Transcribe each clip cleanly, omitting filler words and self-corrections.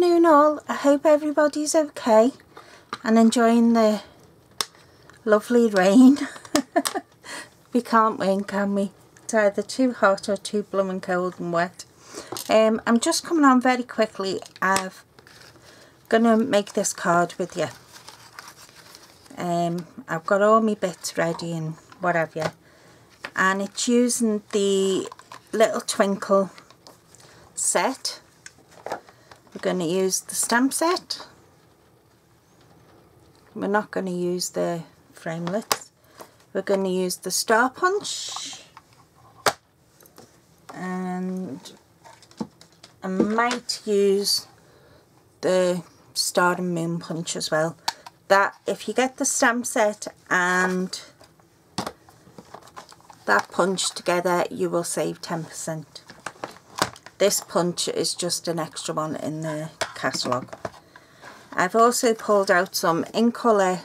afternoon all. I hope everybody's okay and enjoying the lovely rain. We can't win, can we? It's either too hot or too blooming cold and wet. I'm just coming on very quickly. I'm gonna make this card with you. I've got all my bits ready and whatever, and it's using the little Twinkle set. We're going to use the stamp set. We're not going to use the framelits. We're going to use the star punch, and I might use the star and moon punch as well. That, if you get the stamp set and that punch together, you will save 10%. This punch is just an extra one in the catalogue. I've also pulled out some in colour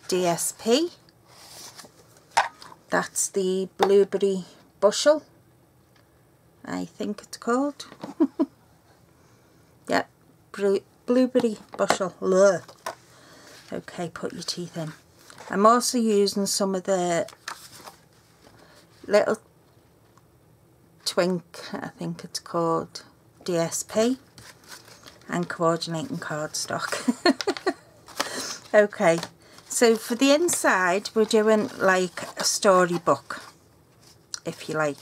DSP. That's the blueberry bushel, I think it's called. Yep, blueberry bushel. Ugh. Okay, put your teeth in. I'm also using some of the little Twink, I think it's called, DSP, and coordinating cardstock. Okay, so for the inside we're doing like a storybook, if you like.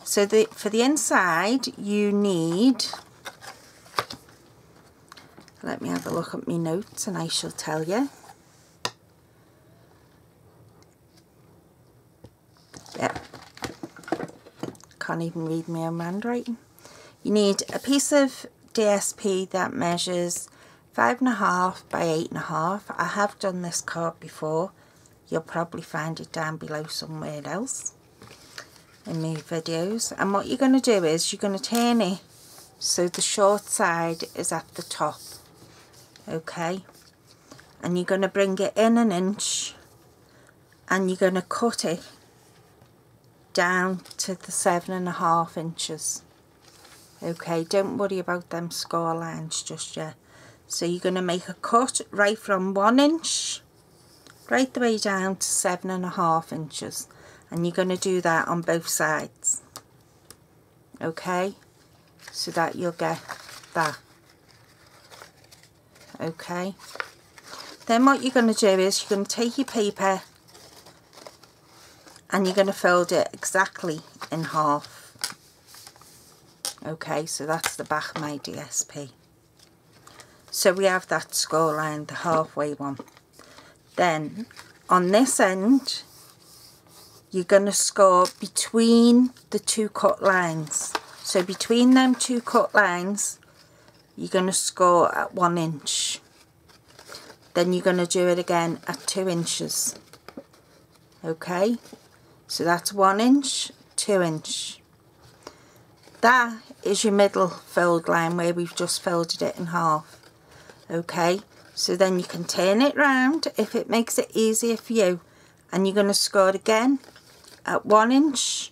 So for the inside you need, let me have a look at my notes and I shall tell you. Yep. Can't even read my own handwriting. You need a piece of DSP that measures 5.5 by 8.5. I have done this card before. You'll probably find it down below somewhere else in my videos. And what you're going to do is you're going to turn it so the short side is at the top. Okay, and you're going to bring it in 1 inch and you're going to cut it down to the 7.5 inches. Okay, don't worry about them score lines just yet. So you're going to make a cut right from 1 inch right the way down to 7.5 inches, and you're going to do that on both sides. Okay, so that you'll get that. Okay, then what you're going to do is you're going to take your paper and you're going to fold it exactly in half. Okay, so that's the back of my DSP. So we have that score line, the halfway one. Then on this end you're going to score between the two cut lines. So between them two cut lines you're going to score at 1 inch. Then you're going to do it again at 2 inches. Okay, so that's 1 inch, 2 inch. That is your middle fold line where we've just folded it in half. Okay, so then you can turn it round if it makes it easier for you, and you're going to score again at 1 inch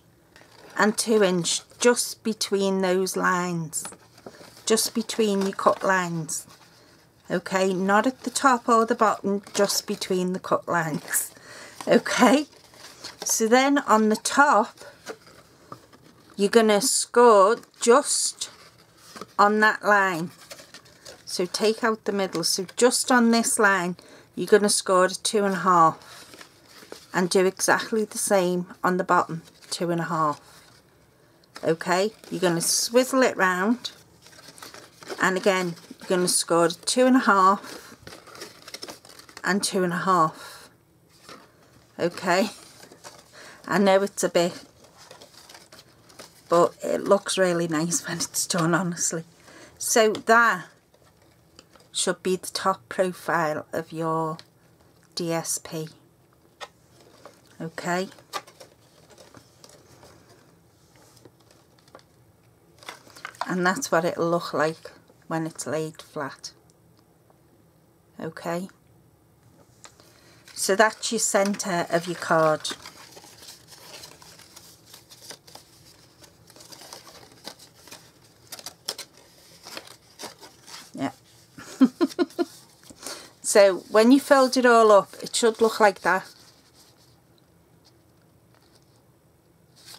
and 2 inch, just between those lines. Just between your cut lines. Okay, not at the top or the bottom, just between the cut lines. Okay, so then on the top you're going to score just on that line. So take out the middle, so just on this line you're going to score at 2.5 and do exactly the same on the bottom, 2.5. Okay, you're going to swizzle it round, and again you're going to score 2.5 and 2.5. Okay, I know it's a bit, but it looks really nice when it's done, honestly. So that should be the top profile of your DSP. Okay, and that's what it'll look like when it's laid flat. Okay, so that's your centre of your card. So when you fold it all up, it should look like that.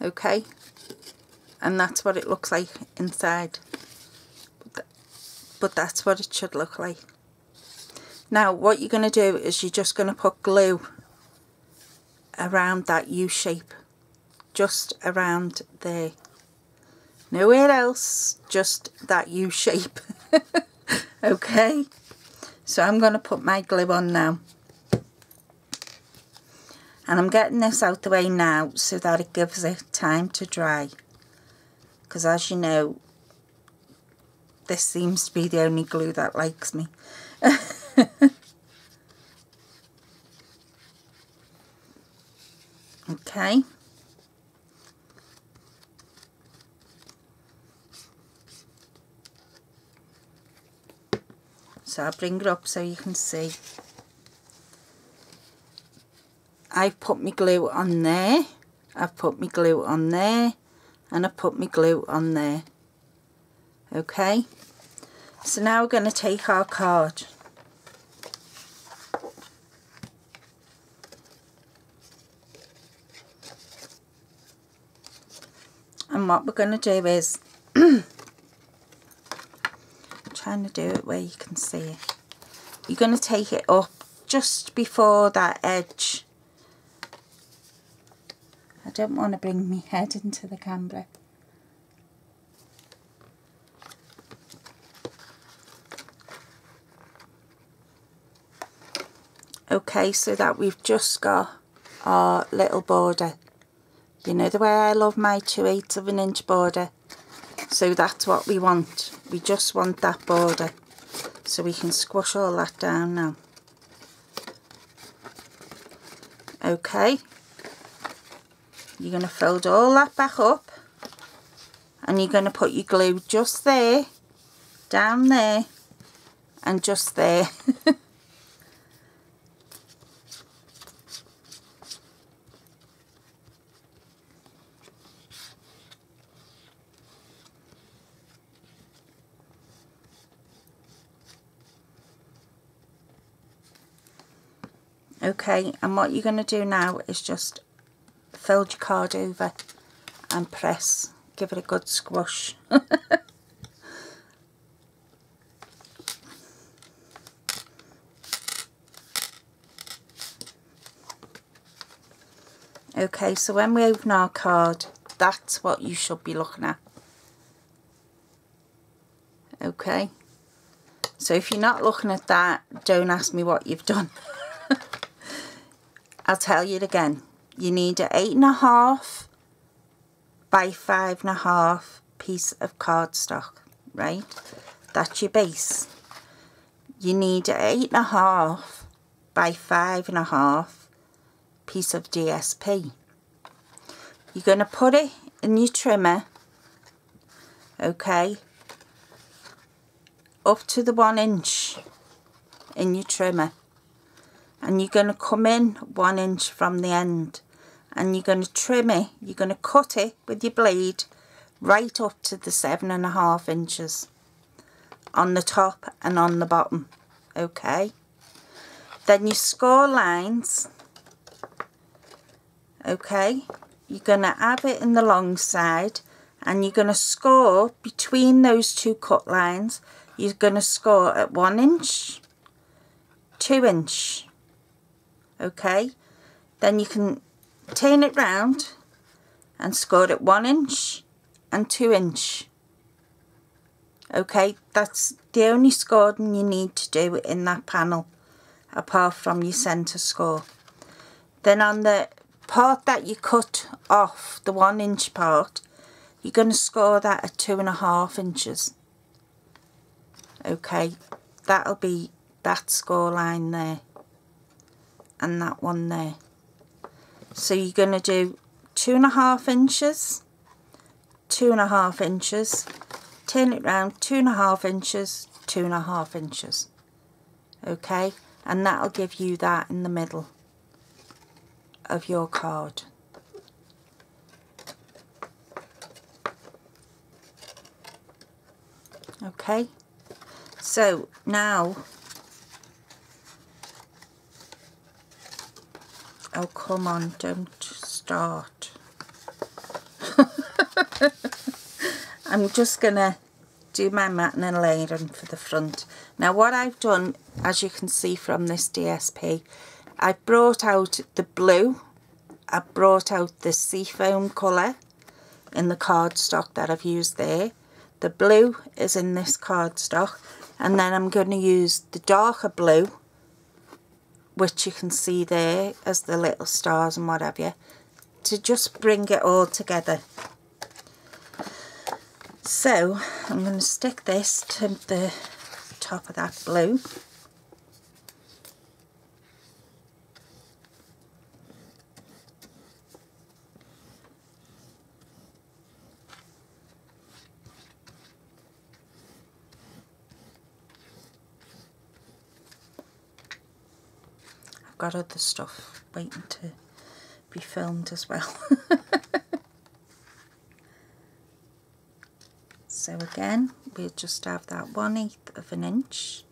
Okay, and that's what it looks like inside, but that's what it should look like. Now what you're going to do is you're just going to put glue around that U shape, just around there, nowhere else, just that U shape. Okay, so I'm going to put my glue on now. And I'm getting this out the way now so that it gives it time to dry. Because as you know, this seems to be the only glue that likes me. Okay. So I'll bring it up so you can see. I've put my glue on there, I've put my glue on there, and I've put my glue on there. Okay, so now we're going to take our card. And what we're going to do is, I'm trying to do it where you can see it. You're going to take it up just before that edge. I don't want to bring my head into the camera. Okay, so that we've just got our little border. You know the way I love my 2/8 of an inch border? So that's what we want. We just want that border. So we can squash all that down now. Okay. You're going to fold all that back up, and you're going to put your glue just there, down there, and just there. Okay, and what you're going to do now is just fold your card over and press, give it a good squash. Okay, so when we open our card, that's what you should be looking at. Okay, so if you're not looking at that, don't ask me what you've done. I'll tell you it again. You need an 8.5 by 5.5 piece of cardstock, right? That's your base. You need an 8.5 by 5.5 piece of DSP. You're going to put it in your trimmer, okay, up to the 1 inch in your trimmer. And you're going to come in 1 inch from the end, and you're going to trim it, you're going to cut it with your blade right up to the 7.5 inches on the top and on the bottom. Okay, then your score lines, okay, you're going to have it in the long side, and you're going to score between those two cut lines. You're going to score at 1 inch, 2 inch. Okay, then you can turn it round and score at 1 inch and 2 inch. Okay, that's the only scoring you need to do in that panel, apart from your centre score. Then on the part that you cut off, the 1 inch part, you're going to score that at 2.5 inches. Okay, that'll be that score line there, and that one there. So you're going to do 2.5 inches, 2.5 inches, turn it round, 2.5 inches, 2.5 inches. Okay, and that'll give you that in the middle of your card. Okay, so now Oh, come on, don't start. I'm just going to do my matting and layering for the front. Now what I've done, as you can see from this DSP, I brought out the blue, I brought out the seafoam colour in the cardstock that I've used there. The blue is in this cardstock, and then I'm going to use the darker blue, which you can see there as the little stars and what have you, to just bring it all together. So I'm going to stick this to the top of that blue. I've got other stuff waiting to be filmed as well. So again, we'll just have that 1/8 of an inch.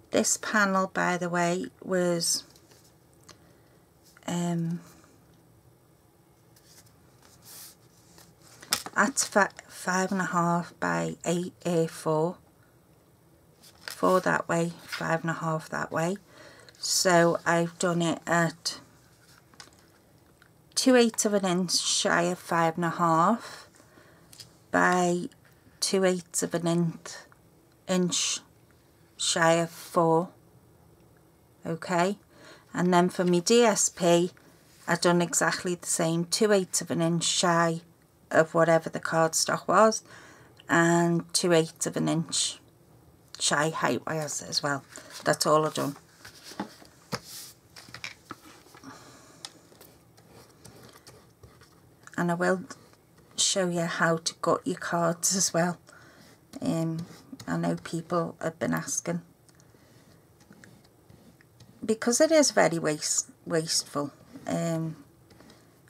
This panel, by the way, was that's 5.5 by 8 A4. 4 that way, 5.5 that way. So I've done it at 2/8 of an inch shy of 5.5 by 2/8 of an inch shy of 4. Okay, and then for my DSP I've done exactly the same, 2/8 of an inch shy of whatever the cardstock was, and 2/8 of an inch shy height wise as well. That's all I've done. And I will show you how to gut your cards as well. I know people have been asking, because it is very wasteful, and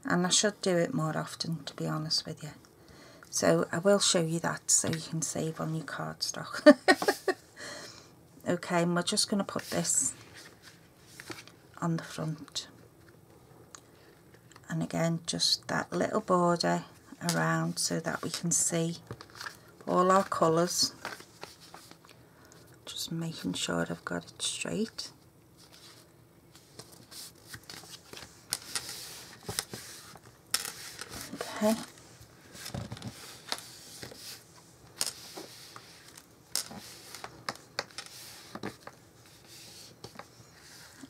I should do it more often, to be honest with you. So I will show you that so you can save on your cardstock. Okay, and we're just going to put this on the front, and again just that little border around so that we can see all our colours. Just making sure I've got it straight. Okay.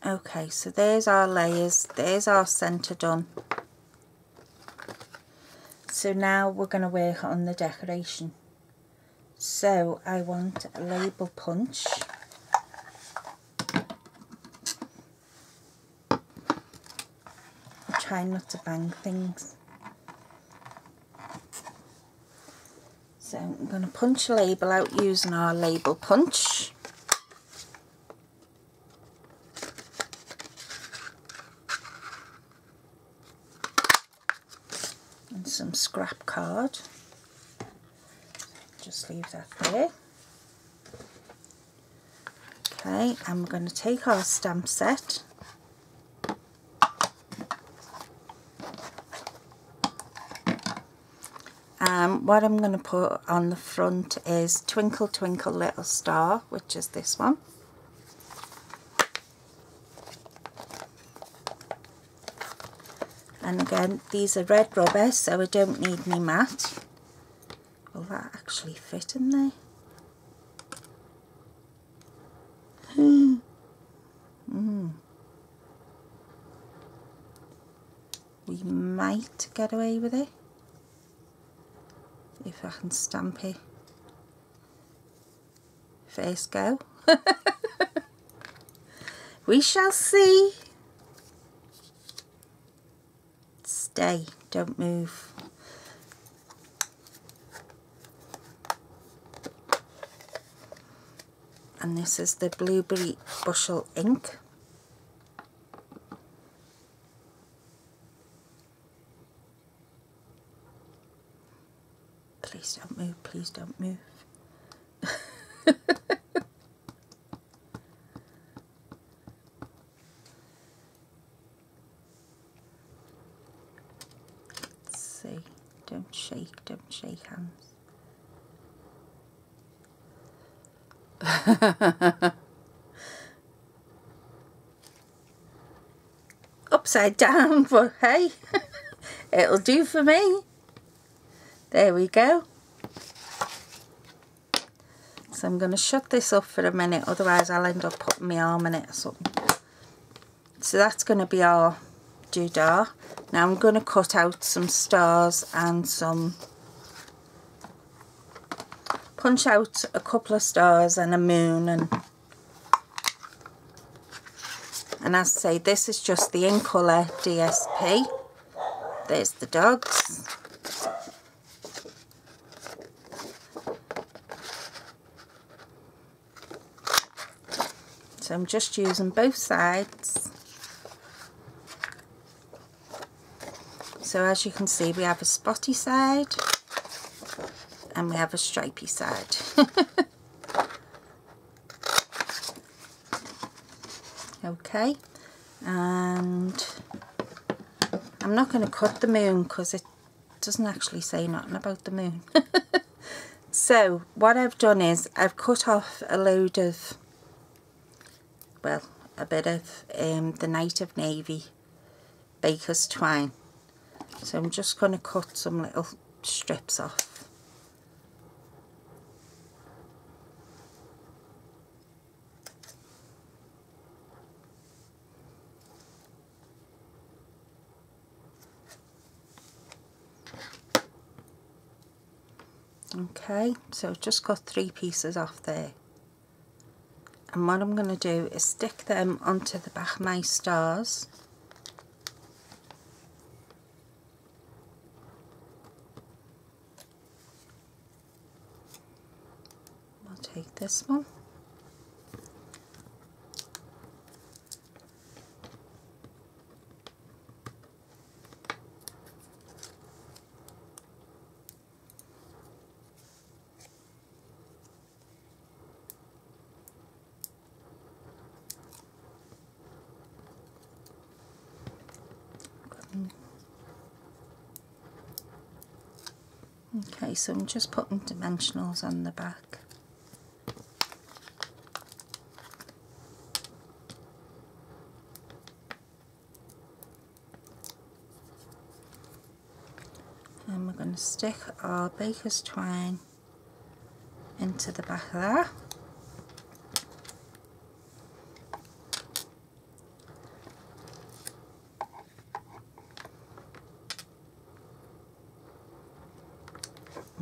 Okay, so there's our layers, there's our centre done. So now we're going to work on the decoration. So I want a label punch. I'm trying not to bang things. So I'm going to punch a label out using our label punch. And some scrap card. Just leave that there. Okay, and we're going to take our stamp set. What I'm going to put on the front is Twinkle Twinkle Little Star, which is this one. And again, these are red rubber, so I don't need me mat. Will that actually fit in there? We might get away with it if I can stamp it first go. We shall see. Stay, don't move. And this is the Blueberry Bushel ink. Please don't move, please don't move. Don't shake hands. Upside down, but hey, it'll do for me. There we go. So I'm going to shut this up for a minute, otherwise I'll end up putting my arm in it or something. So that's going to be our doodah. Now I'm going to cut out some stars and some, punch out a couple of stars and a moon, and as I say, this is just the In Colour DSP. There's the dogs. So I'm just using both sides. So as you can see, we have a spotty side and we have a stripy side. Okay, and I'm not going to cut the moon because it doesn't actually say nothing about the moon. So what I've done is I've cut off a load of, well, a bit of the Night of Navy baker's twine. So I'm just going to cut some little strips off. Okay, so I've just got 3 pieces off there. And what I'm going to do is stick them onto the back of my stars. I'll take this one. Okay, so I'm just putting dimensionals on the back. And we're going to stick our baker's twine into the back of that.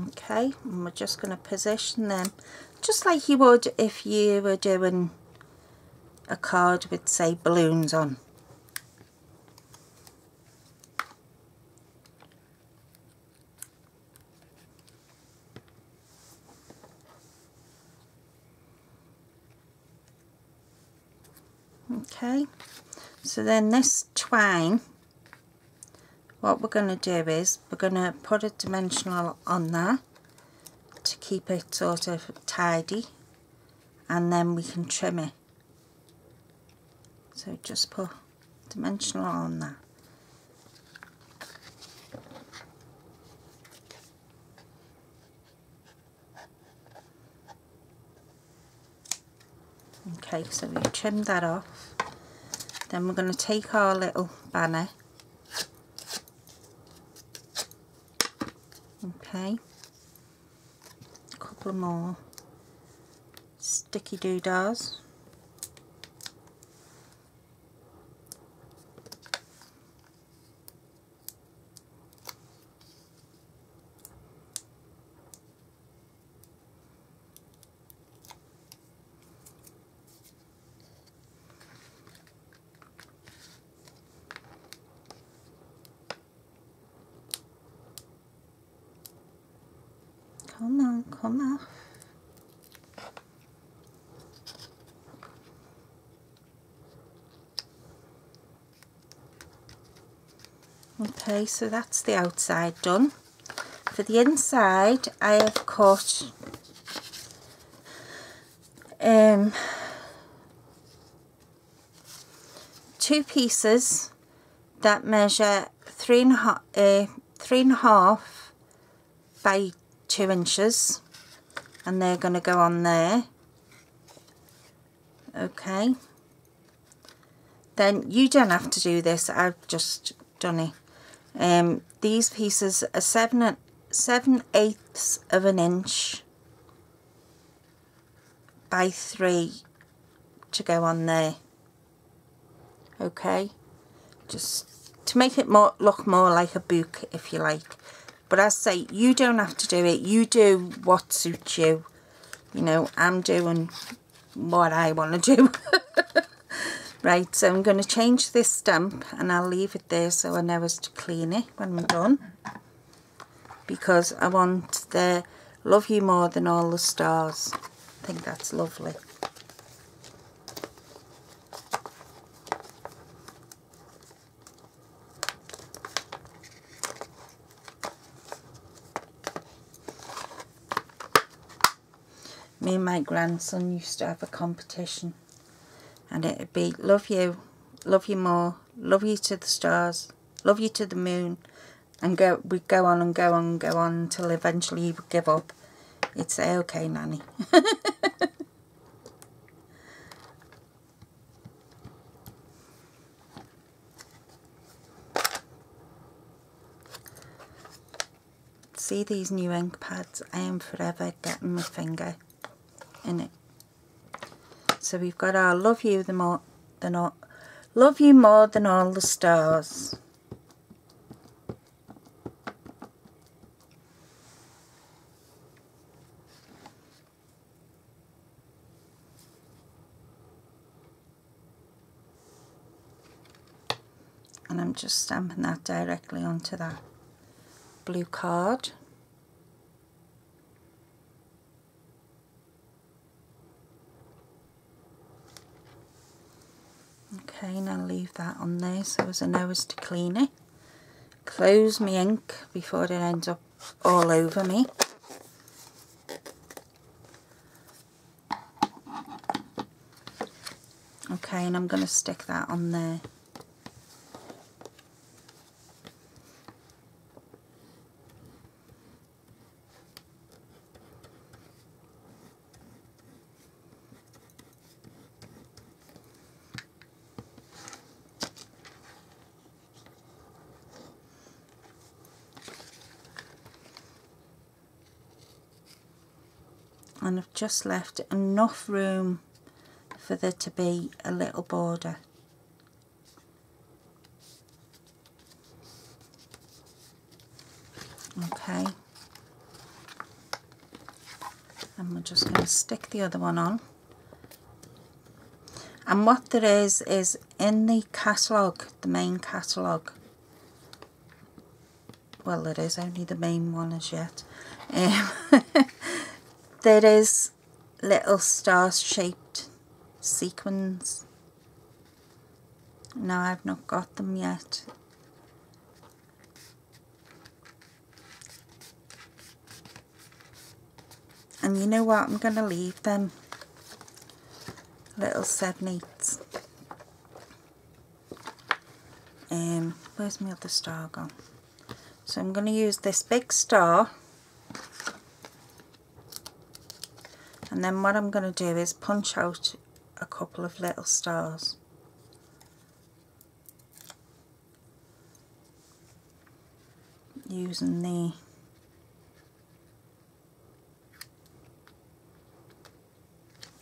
Okay, and we're just going to position them just like you would if you were doing a card with, say, balloons on. Okay, so then this twine, what we're going to do is we're going to put a dimensional on there to keep it sort of tidy, and then we can trim it. So just put dimensional on there. Okay, so we've trimmed that off. Then we're going to take our little banner. Okay, a couple more sticky doodahs. Come on, come on. Okay, so that's the outside done. For the inside, I have cut 2 pieces that measure 3.5 by 2 inches, and they're going to go on there. Okay, then you don't have to do this, I've just done it. These pieces are 7/8 of an inch by 3 to go on there. Okay, just to make it look more like a book, if you like. But as I say, you don't have to do it. You do what suits you. You know, I'm doing what I want to do. Right, so I'm going to change this stamp, and I'll leave it there so I know to clean it when I'm done. Because I want the love you more than all the stars. I think that's lovely. Me and my grandson used to have a competition, and it'd be love you more, love you to the stars, love you to the moon, and we'd go on and go on and go on until eventually he would give up. He'd say, okay, Nanny. See these new ink pads? I am forever getting my finger in it. So we've got our love you more than all the stars. And I'm just stamping that directly onto that blue card. Okay, and I'll leave that on there so as I know to clean it. Close my ink before it ends up all over me. Okay, and I'm going to stick that on there. And I've just left enough room for there to be a little border. Okay, and we're just going to stick the other one on. And what there is in the catalogue, the main catalogue, well, there is only the main one as yet, there is little star-shaped sequins. No, I've not got them yet. And you know what, I'm going to leave them little 7/8. Where's my other star gone? So I'm going to use this big star, and then what I'm going to do is punch out a couple of little stars. Using the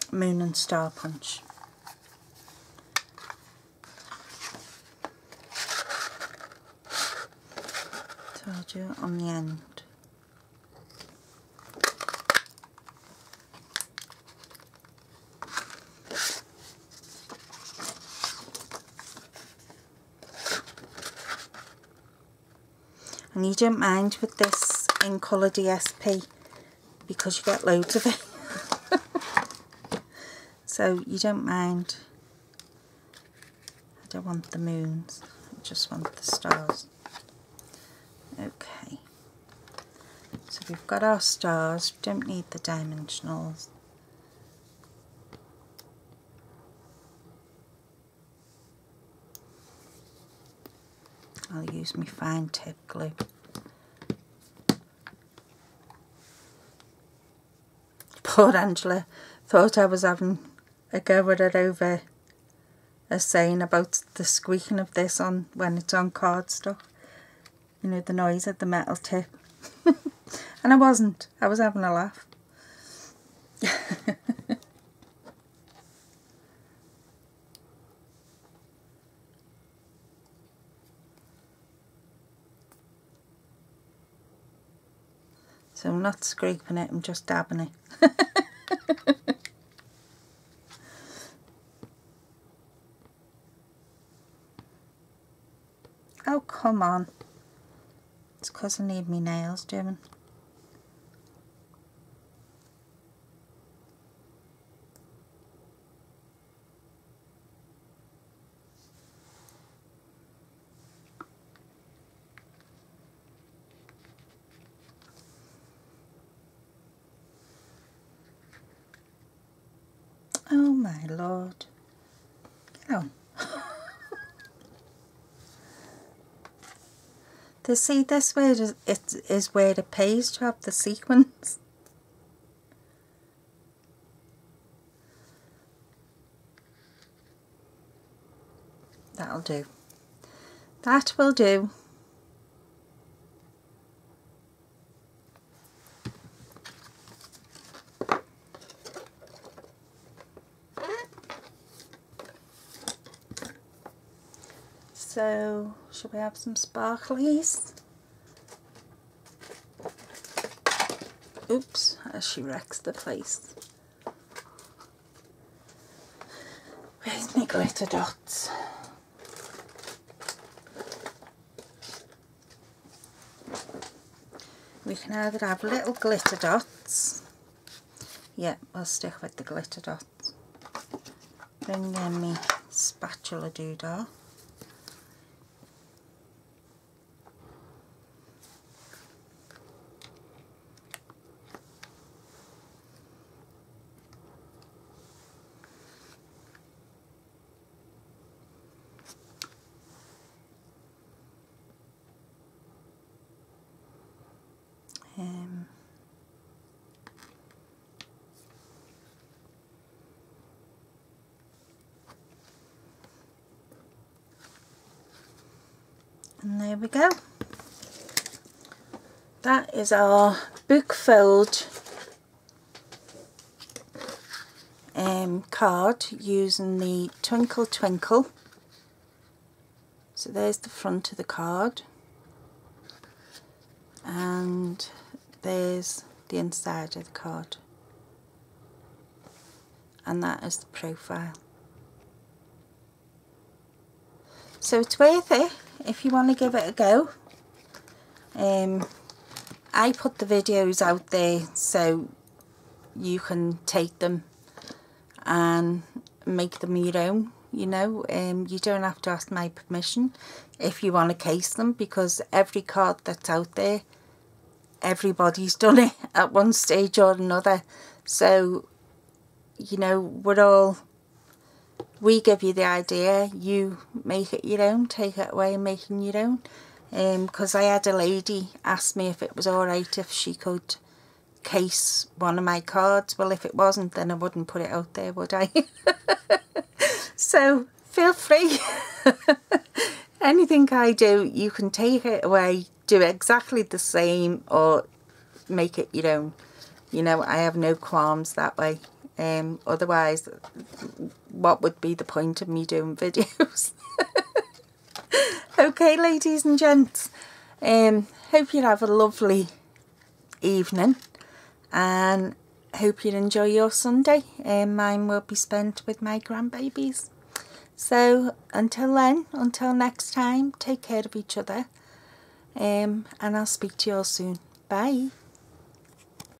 Moon and Star punch. So I'll do it on the end. And you don't mind with this in colour DSP because you get loads of it. So you don't mind. I don't want the moons, I just want the stars. Okay, so we've got our stars, we don't need the dimensionals. I'll use my fine tip glue. poor Angela thought I was having a go at her over a saying about the squeaking of this on when it's on cardstock. You know, the noise of the metal tip. And I wasn't. I was having a laugh. So I'm not scraping it, I'm just dabbing it. Oh, come on. It's because I need my nails doing. Oh my Lord. Get on. See, this way it is where it pays to have the sequins. That'll do. That will do. So, should we have some sparklies? Oops, as she wrecks the place. Where's my glitter dots? We can either have little glitter dots. Yeah, we'll stick with the glitter dots. Bring in my spatula doodah. And there we go. That is our book filled card using the Twinkle Twinkle. So there's the front of the card, and there's the inside of the card, and that is the profile. So it's worth it if you want to give it a go. I put the videos out there so you can take them and make them your own, you know. You don't have to ask my permission if you want to case them, because every card that's out there, everybody's done it at one stage or another. So, you know, we give you the idea, you make it your own, take it away and make it your own. Because I had a lady ask me if it was alright if she could case one of my cards. Well, if it wasn't, then I wouldn't put it out there, would I? So feel free. Anything I do, you can take it away, do exactly the same, or make it your own. You know, I have no qualms that way. Otherwise, what would be the point of me doing videos? Okay, ladies and gents, hope you have a lovely evening, and hope you enjoy your Sunday. Mine will be spent with my grandbabies. So until then, until next time, take care of each other, and I'll speak to you all soon. Bye.